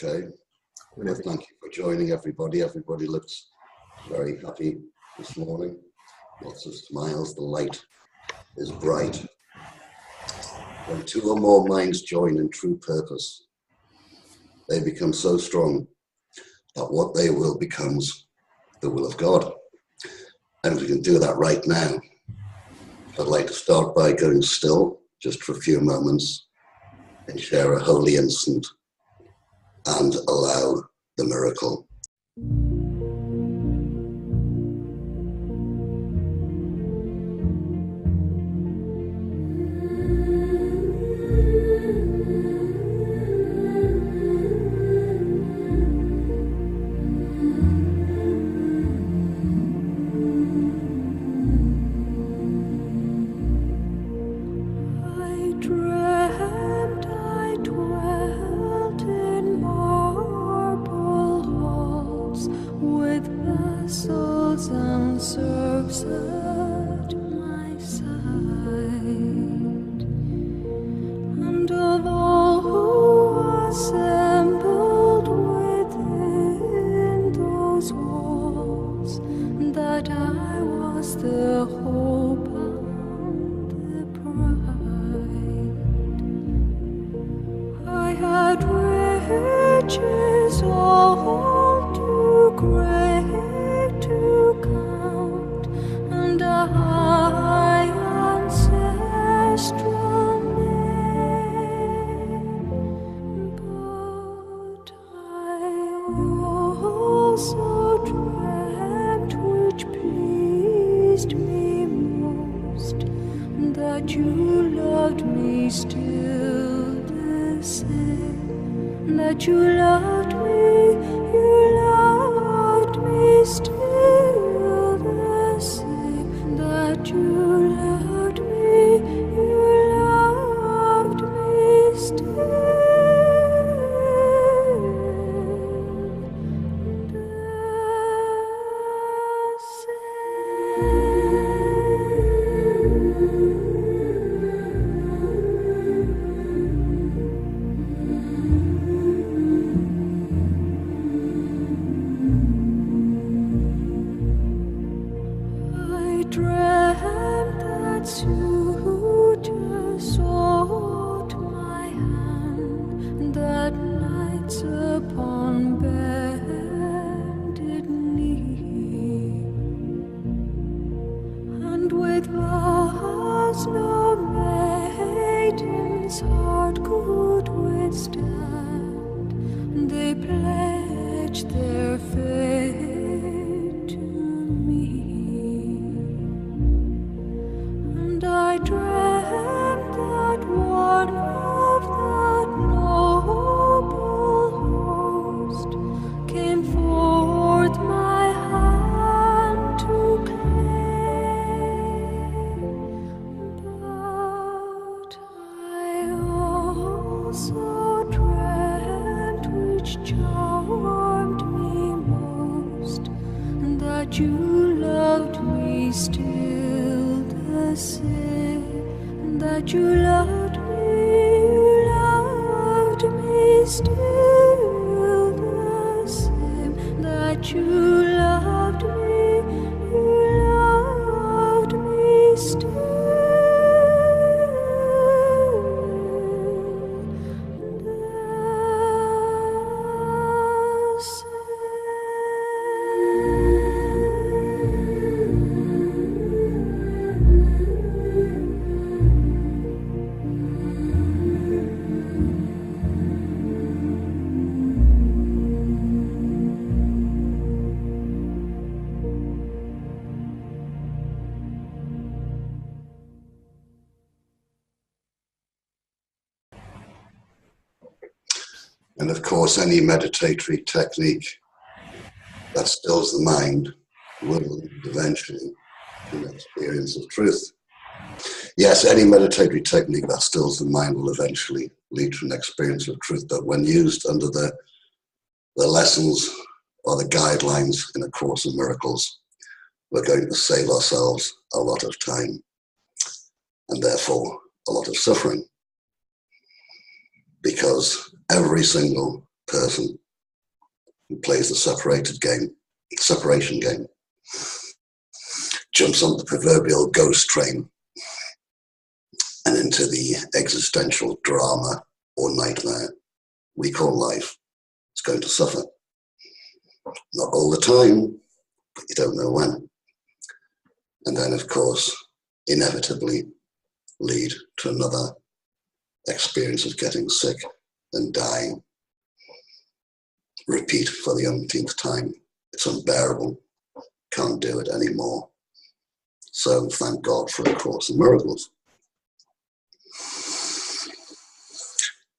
Okay. Well, thank you for joining everybody. Everybody looks very happy this morning. Lots of smiles. The light is bright. When two or more minds join in true purpose, they become so strong that what they will becomes the will of God. And we can do that right now. I'd like to start by going still just for a few moments and share a holy instant and allow the miracle. And of course, any meditatory technique that stills the mind will lead eventually to an experience of truth. Yes, any meditatory technique that stills the mind will eventually lead to an experience of truth, but when used under the lessons or the guidelines in A Course in Miracles, we're going to save ourselves a lot of time and therefore a lot of suffering, because every single person who plays the separation game, jumps on the proverbial ghost train and into the existential drama or nightmare we call life, is going to suffer. Not all the time, but you don't know when. And then, of course, inevitably lead to another experience of getting sick and dying. Repeat for the umpteenth time. It's unbearable. Can't do it anymore. So thank God for A Course in Miracles.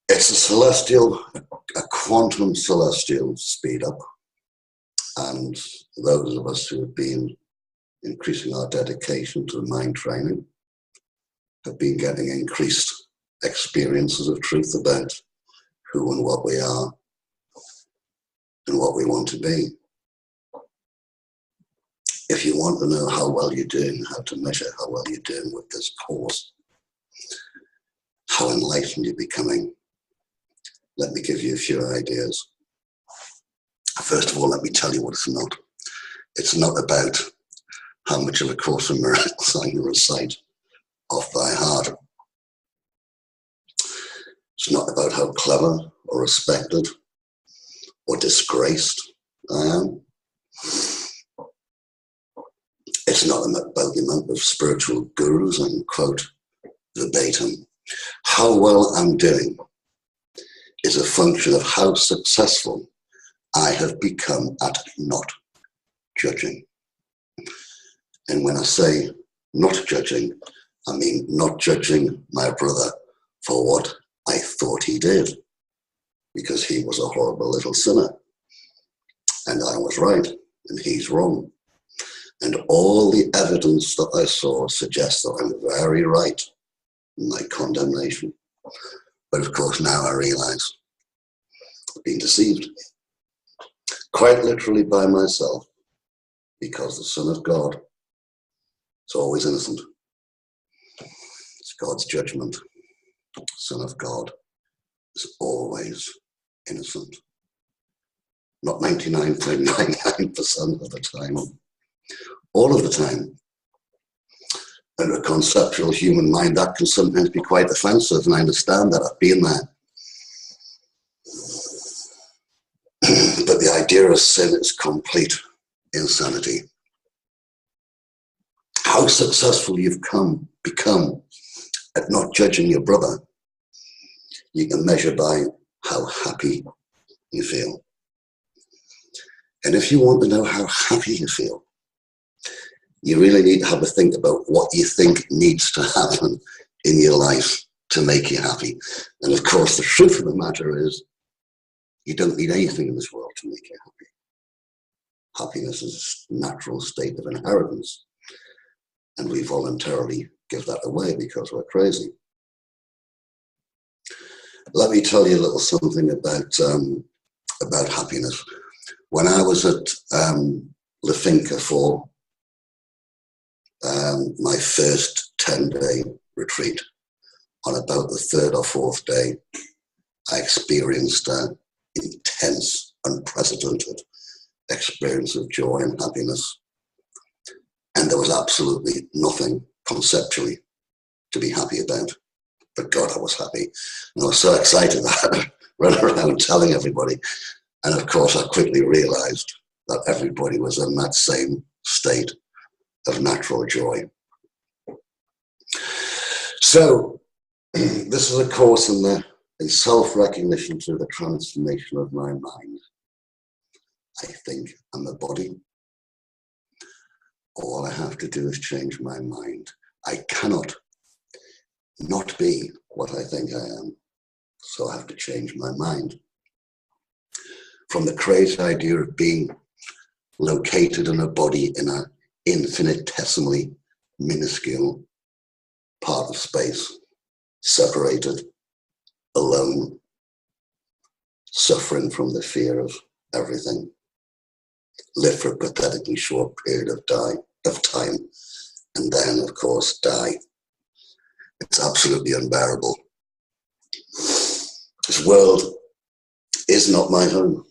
It's a quantum celestial speed up. And those of us who have been increasing our dedication to the mind training have been getting increased experiences of truth about who and what we are and what we want to be. If you want to know how well you're doing, how to measure how well you're doing with this course, how enlightened you're becoming, let me give you a few ideas. First of all, let me tell you what it's not. It's not about how much of A Course in Miracles I can recite off by heart. It's not about how clever or respected or disgraced I am. It's not about the amount of spiritual gurus I can quote verbatim. How well I'm doing is a function of how successful I have become at not judging. And when I say not judging, I mean not judging my brother for what I thought he did, because he was a horrible little sinner. And I was right, and he's wrong. And all the evidence that I saw suggests that I'm very right in my condemnation. But of course, now I realize I've been deceived, quite literally by myself, because the Son of God is always innocent. It's God's judgment. Son of God is always innocent. Not 99.99% of the time, all of the time. And a conceptual human mind, that can sometimes be quite offensive, and I understand that. I've been there. But the idea of sin is complete insanity. How successful you've become at not judging your brother, you can measure by how happy you feel. And if you want to know how happy you feel, you really need to have a think about what you think needs to happen in your life to make you happy. And of course, the truth of the matter is, you don't need anything in this world to make you happy. Happiness is a natural state of inheritance. And we voluntarily give that away because we're crazy. Let me tell you a little something about happiness. When I was at La Finca for my first 10-day retreat, on about the third or fourth day, I experienced an intense, unprecedented experience of joy and happiness. And there was absolutely nothing conceptually to be happy about. But God, I was happy. And I was so excited that I ran around telling everybody. And of course, I quickly realized that everybody was in that same state of natural joy. So, this is a course in self-recognition through the transformation of my mind. I think I'm a body. All I have to do is change my mind. I cannot not be what I think I am. So I have to change my mind. From the crazy idea of being located in a body in an infinitesimally minuscule part of space, separated, alone, suffering from the fear of everything, live for a pathetically short period of time, and then, of course, die. It's absolutely unbearable. This world is not my home.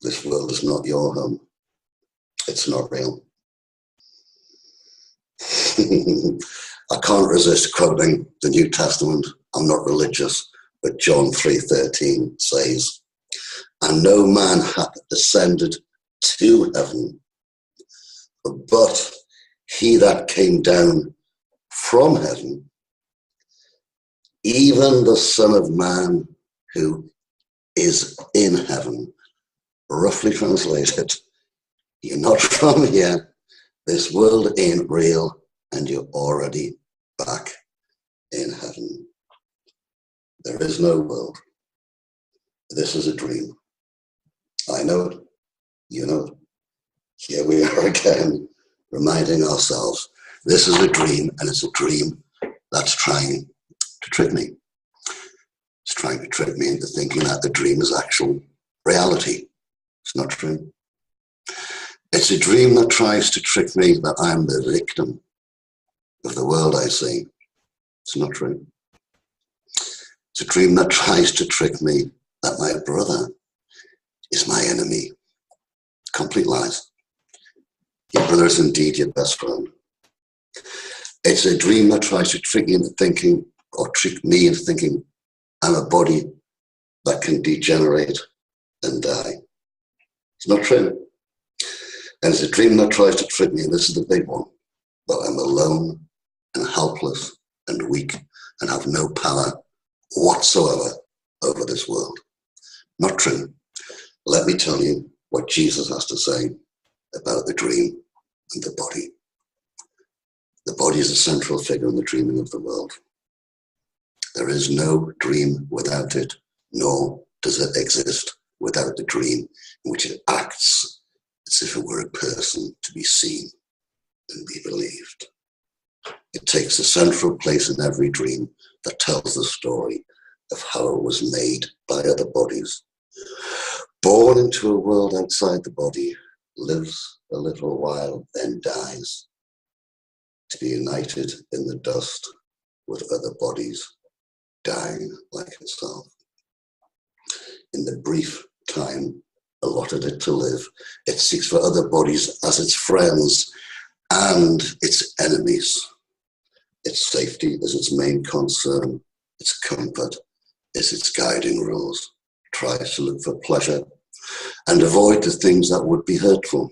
This world is not your home. It's not real. I can't resist quoting the New Testament. I'm not religious, but John 3:13 says, "And no man hath ascended to heaven, but he that came down from heaven, even the Son of Man who is in heaven." Roughly translated, you're not from here, this world ain't real, and you're already back in heaven. There is no world. This is a dream. I know it. You know it. Here we are again, reminding ourselves, this is a dream, and it's a dream that's trying to trick me. It's trying to trick me into thinking that the dream is actual reality. It's not true. It's a dream that tries to trick me that I'm the victim of the world I see. It's not true. It's a dream that tries to trick me that my brother is my enemy. Complete lies. Your brother is indeed your best friend. It's a dream that tries to trick you into thinking, or trick me into thinking, I'm a body that can degenerate and die. It's not true. And it's a dream that tries to trick me, and this is the big one, that I'm alone and helpless and weak and have no power whatsoever over this world. Not true. Let me tell you what Jesus has to say about the dream and the body. The body is a central figure in the dreaming of the world. There is no dream without it, nor does it exist without the dream in which it acts as if it were a person to be seen and be believed. It takes a central place in every dream that tells the story of how it was made by other bodies. Born into a world outside the body, lives a little while, then dies, to be united in the dust with other bodies, dying like itself. In the brief time allotted it to live, it seeks for other bodies as its friends and its enemies. Its safety is its main concern. Its comfort is its guiding rules. It tries to look for pleasure and avoid the things that would be hurtful.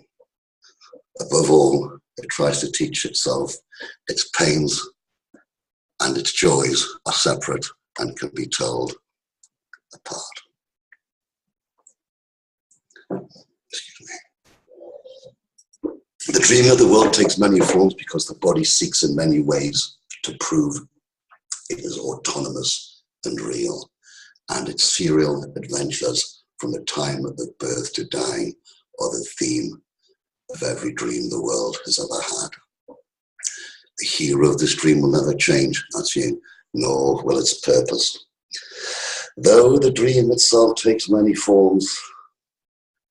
Above all, it tries to teach itself its pains and its joys are separate and can be told apart. Excuse me. The dream of the world takes many forms because the body seeks in many ways to prove it is autonomous and real, and its serial adventures from the time of birth to dying are the theme of every dream the world has ever had. The hero of this dream will never change, that's you, nor will its purpose. Though the dream itself takes many forms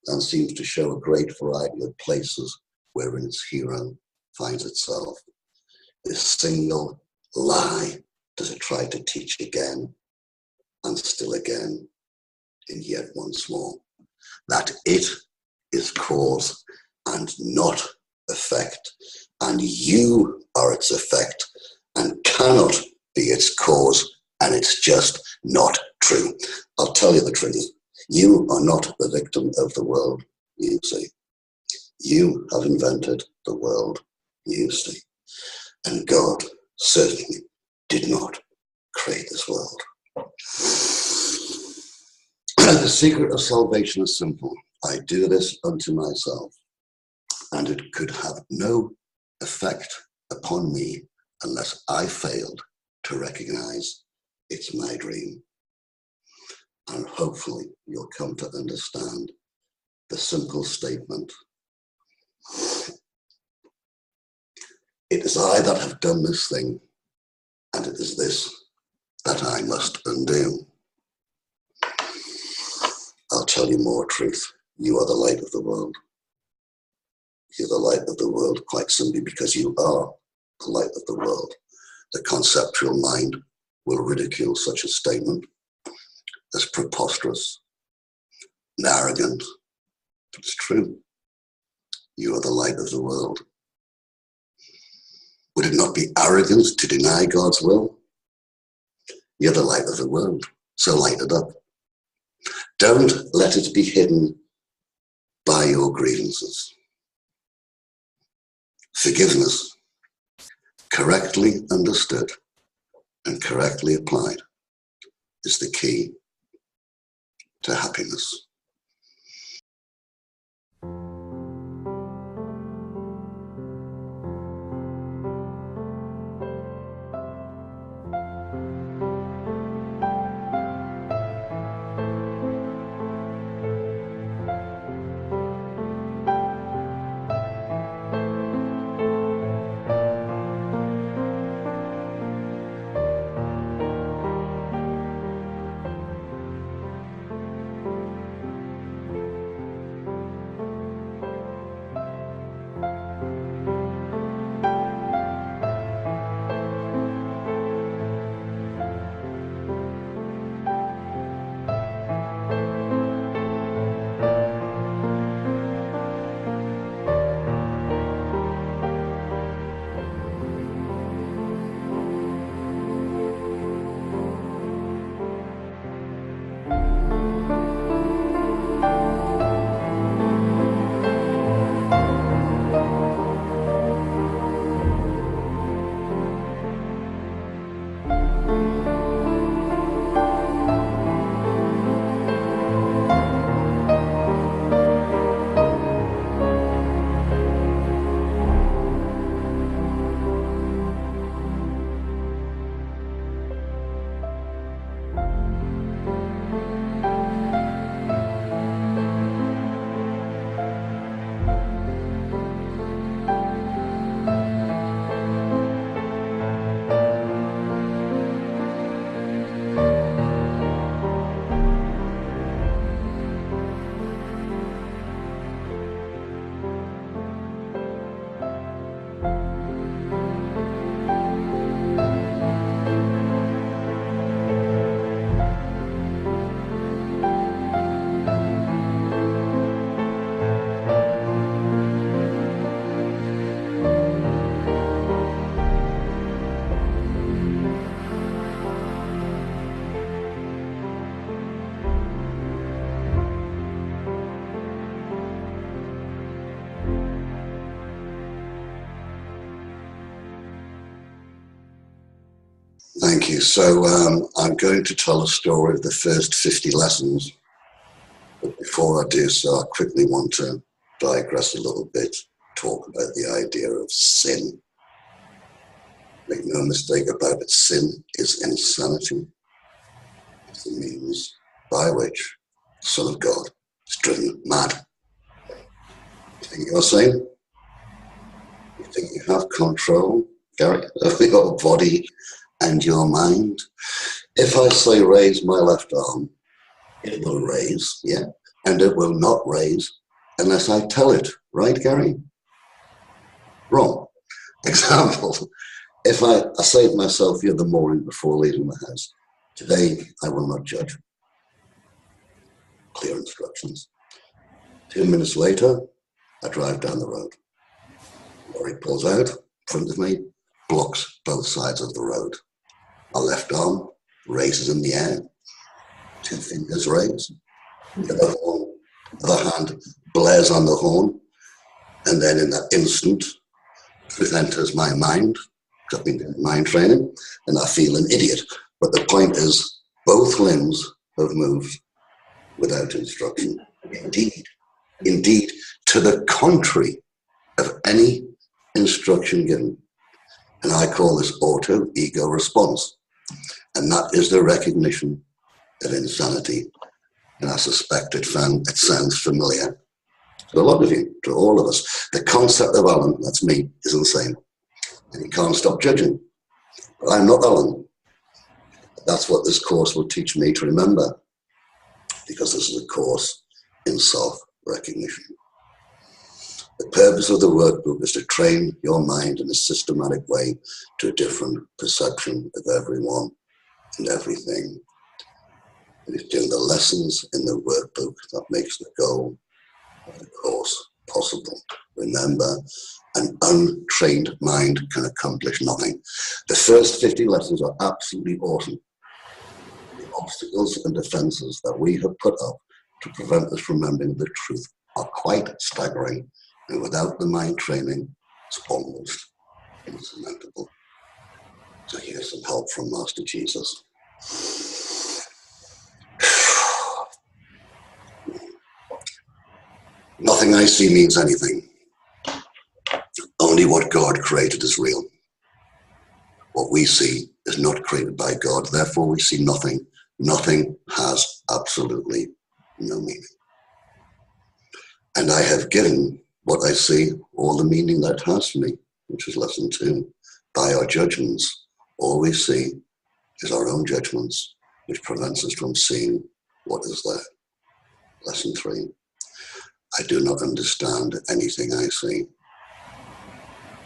and seems to show a great variety of places wherein its hero finds itself, this single lie does it try to teach again and still again, and yet once more, that it is cause and not effect, and you are its effect and cannot be its cause, and it's just not true. I'll tell you the truth. You are not the victim of the world, you see. You have invented the world, you see. And God certainly did not create this world. The secret of salvation is simple. I do this unto myself, and it could have no effect upon me unless I failed to recognize it's my dream. And hopefully you'll come to understand the simple statement. It is I that have done this thing, and it is this that I must undo. I'll tell you more truth. You are the light of the world. You're the light of the world quite simply because you are the light of the world. The conceptual mind will ridicule such a statement. as preposterous and arrogant. But it's true. You are the light of the world. Would it not be arrogance to deny God's will? You're the light of the world, so light it up. Don't let it be hidden by your grievances. Forgiveness, correctly understood and correctly applied, is the key to happiness. Thank you. So I'm going to tell a story of the first 50 lessons. But before I do so, I quickly want to digress a little bit, talk about the idea of sin. Make no mistake about it, sin is insanity. It's the means by which the Son of God is driven mad. You think you're sane? You think you have control, Gary, of your body and your mind? If I say raise my left arm, it will raise, yeah, and it will not raise unless I tell it, right, Gary? Wrong. Example, if I say to myself the other morning before leaving the house, today I will not judge. Clear instructions. 2 minutes later, I drive down the road. Lorry pulls out in front of me, blocks both sides of the road. My left arm raises in the air. 2 fingers raise. The other hand blares on the horn. And then in that instant, truth enters my mind. I've been doing mind training, and I feel an idiot. But the point is, both limbs have moved without instruction. Indeed, to the contrary of any instruction given. And I call this auto-ego response. And that is the recognition of insanity. And I suspect it sounds familiar to a lot of you, to all of us. The concept of Allan, that's me, is insane. And he can't stop judging. But I'm not Allan. That's what this course will teach me to remember, because this is a course in self-recognition. The purpose of the workbook is to train your mind in a systematic way to a different perception of everyone and everything. It is doing the lessons in the workbook that makes the goal of the course possible. Remember, an untrained mind can accomplish nothing. The first 50 lessons are absolutely awesome. The obstacles and defenses that we have put up to prevent us from remembering the truth are quite staggering, and without the mind training, it's almost insurmountable. So here's some help from Master Jesus. Nothing I see means anything. Only what God created is real. What we see is not created by God, therefore we see nothing. Nothing has absolutely no meaning. And I have given what I see all the meaning that it has for me, which is lesson 2. By our judgments, all we see is our own judgments, which prevents us from seeing what is there. Lesson 3. I do not understand anything I see.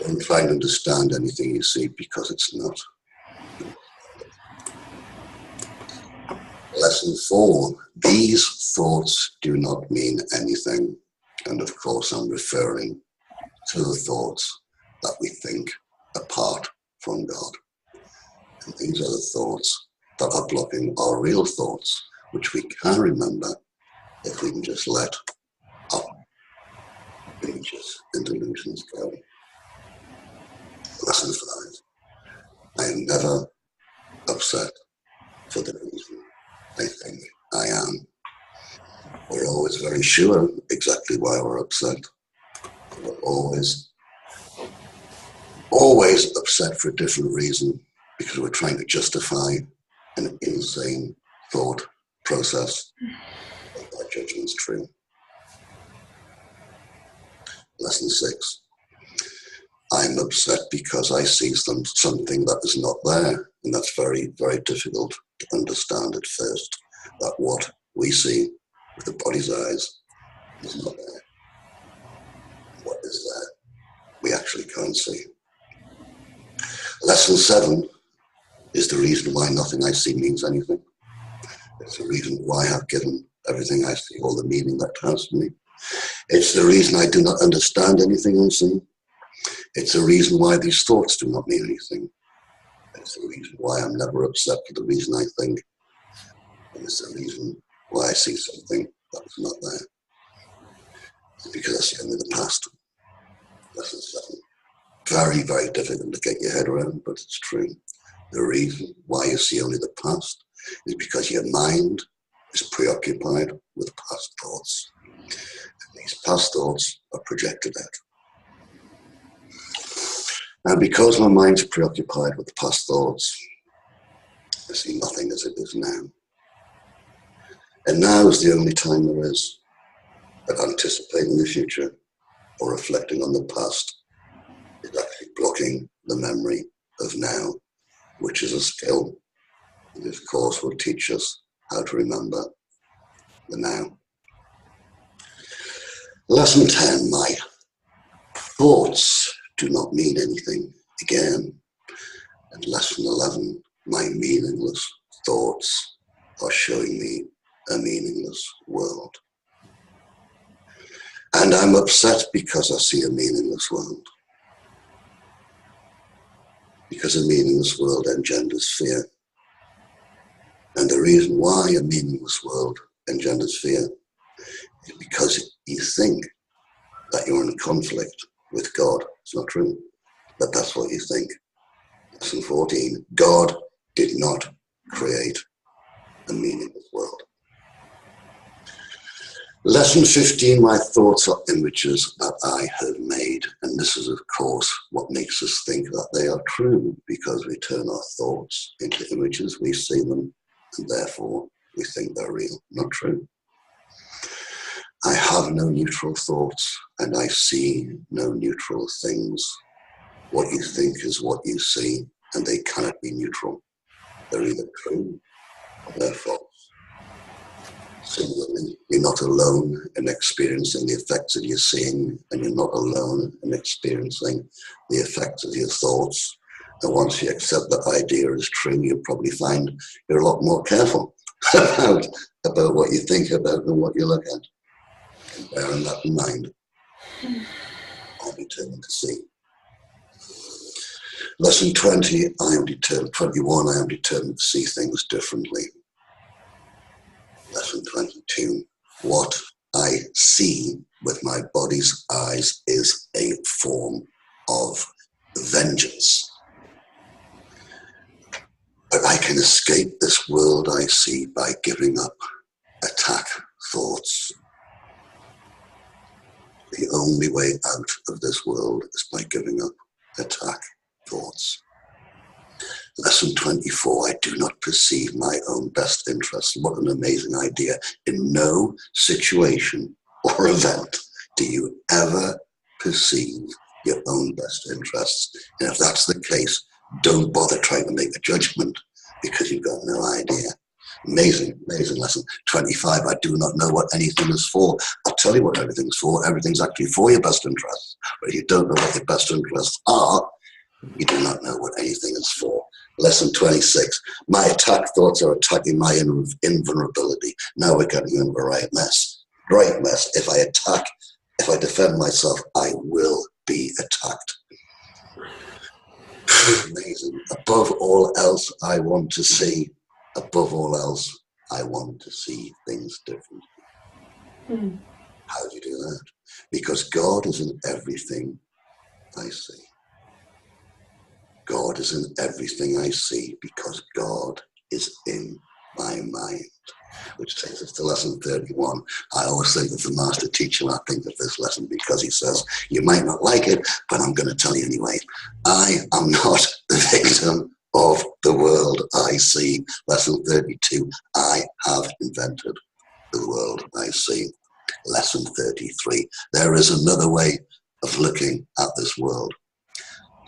Don't try and understand anything you see because it's not. Lesson 4. These thoughts do not mean anything. And of course, I'm referring to the thoughts that we think apart from God. And these are the thoughts that are blocking our real thoughts, which we can remember if we can just let our images and delusions go. Lesson 5. I am never upset for the reason I think I am. We're always very sure exactly why we're upset. We're always upset for a different reason because we're trying to justify an insane thought process. Our judgment's true. Lesson 6. I'm upset because I see something that is not there. And that's very, very difficult to understand at first, that what we see with the body's eyes is not there. What is there, we actually can't see. Lesson 7 is the reason why nothing I see means anything. It's the reason why I've given everything I see all the meaning that it has for me. It's the reason I do not understand anything I see. It's the reason why these thoughts do not mean anything. It's the reason why I'm never upset for the reason I think. And it's the reason why I see something that's not there. It's because I see only the past. Lesson 7. Very, very difficult to get your head around, but it's true. The reason why you see only the past is because your mind is preoccupied with past thoughts. And these past thoughts are projected out. And because my mind's preoccupied with past thoughts, I see nothing as it is now. And now is the only time there is that anticipating the future or reflecting on the past is actually blocking the memory of now, which is a skill. And this course will teach us how to remember the now. Lesson 10, my thoughts do not mean anything again. And lesson 11, my meaningless thoughts are showing me a meaningless world. And I'm upset because I see a meaningless world. Because a meaningless world engenders fear. And the reason why a meaningless world engenders fear is because you think that you're in conflict with God. It's not true, but that's what you think. Lesson 14, God did not create a meaningless world. Lesson 15, my thoughts are images that I have made. And this is, of course, what makes us think that they are true, because we turn our thoughts into images, we see them, and therefore we think they're real. Not true. I have no neutral thoughts, and I see no neutral things. What you think is what you see, and they cannot be neutral. They're either true or they're false. Similarly, you're not alone in experiencing the effects of your seeing, and you're not alone in experiencing the effects of your thoughts. And once you accept that idea as true, you'll probably find you're a lot more careful about what you think about and what you look at. And bearing that in mind, I'm determined to see. Lesson 20, I am determined. 21, I am determined to see things differently. Lesson 22, what I see with my body's eyes is a form of vengeance. But I can escape this world I see by giving up attack thoughts. The only way out of this world is by giving up attack thoughts. Lesson 24, I do not perceive my own best interests. What an amazing idea. In no situation or event do you ever perceive your own best interests. And if that's the case, don't bother trying to make a judgment because you've got no idea. Amazing, amazing lesson. 25, I do not know what anything is for. I'll tell you what everything's for. Everything's actually for your best interests. But if you don't know what your best interests are, you do not know what anything is for. Lesson 26, my attack thoughts are attacking my invulnerability. Now we're getting into a right mess. Great mess. If I defend myself, I will be attacked. Amazing. Above all else, I want to see. Above all else, I want to see things differently. How do you do that? Because God is in everything I see. God is in everything I see because God is in my mind. Which takes us to lesson 31. I always think of the master teacher when I think of this lesson because he says, you might not like it, but I'm going to tell you anyway. I am not the victim of the world I see. Lesson 32, I have invented the world I see. Lesson 33, there is another way of looking at this world.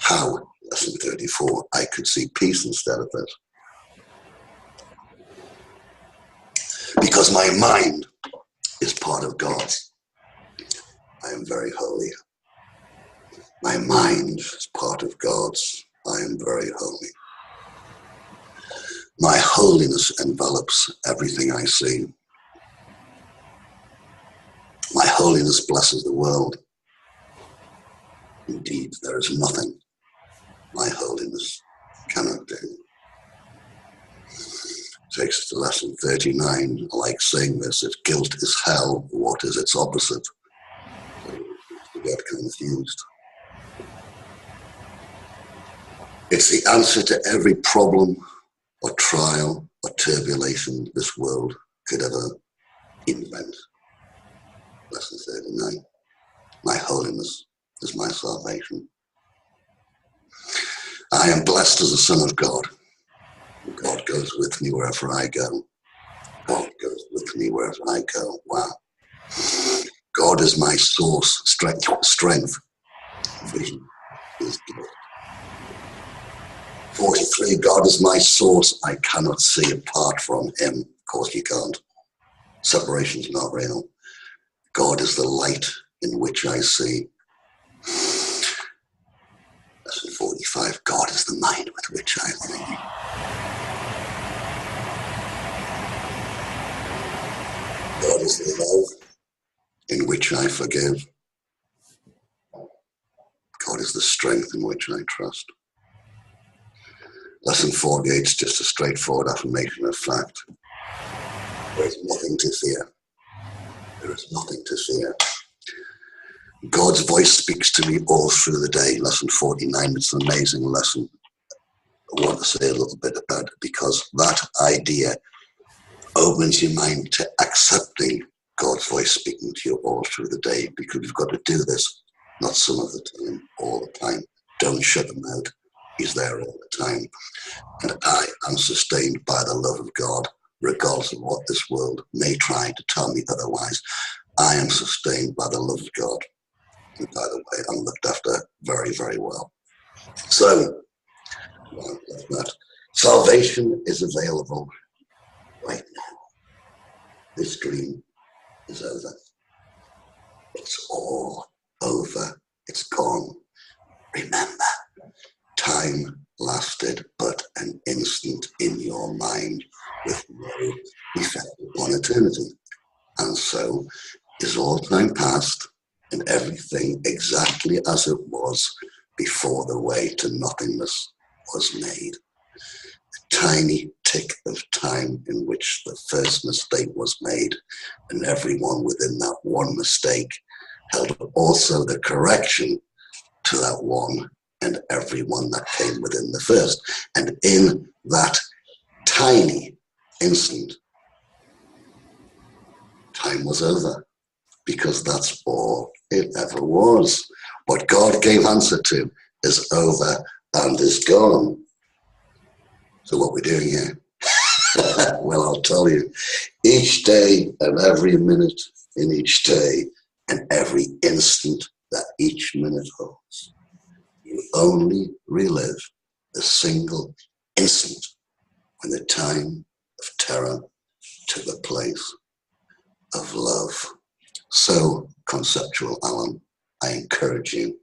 How? Lesson 34, I could see peace instead of this. Because my mind is part of God's. I am very holy. My mind is part of God's. I am very holy. My holiness envelops everything I see. My holiness blesses the world. Indeed, there is nothing my holiness cannot do. Takes us to lesson 39. I like saying this, if guilt is hell, what is its opposite? You get confused. It's the answer to every problem or trial or turbulation this world could ever invent. Lesson 39. My holiness is my salvation. I am blessed as a son of God. God goes with me wherever I go. God goes with me wherever I go. Wow. God is my source, strength. Vision is gift. 43, God is my source. I cannot see apart from him. Of course you can't. Separation is not real. God is the light in which I see. Lesson 45, God is the mind with which I think. God is the love in which I forgive. God is the strength in which I trust. Lesson 48 is just a straightforward affirmation of fact. There is nothing to fear. There is nothing to fear. God's voice speaks to me all through the day. Lesson 49, it's an amazing lesson. I want to say a little bit about it because that idea opens your mind to accepting God's voice speaking to you all through the day, because you've got to do this, not some of the time, all the time. Don't shut him out. He's there all the time. And I am sustained by the love of God, regardless of what this world may try to tell me otherwise. I am sustained by the love of God. And by the way, I'm looked after very, very well. So, salvation is available right now. This dream is over. It's all over. It's gone. Remember, time lasted but an instant in your mind with no eternity. And so is all time past and everything exactly as it was before the way to nothingness was made. A tiny tick of time in which the first mistake was made, and everyone within that one mistake held also the correction to that one and everyone that came within the first. And in that tiny instant, time was over, because that's all it ever was. What God gave answer to is over and is gone. So what we're doing here? Well, I'll tell you, each day and every minute in each day and every instant that each minute holds, you only relive the single instant when the time of terror took the place of love. So, conceptual Allan, I encourage you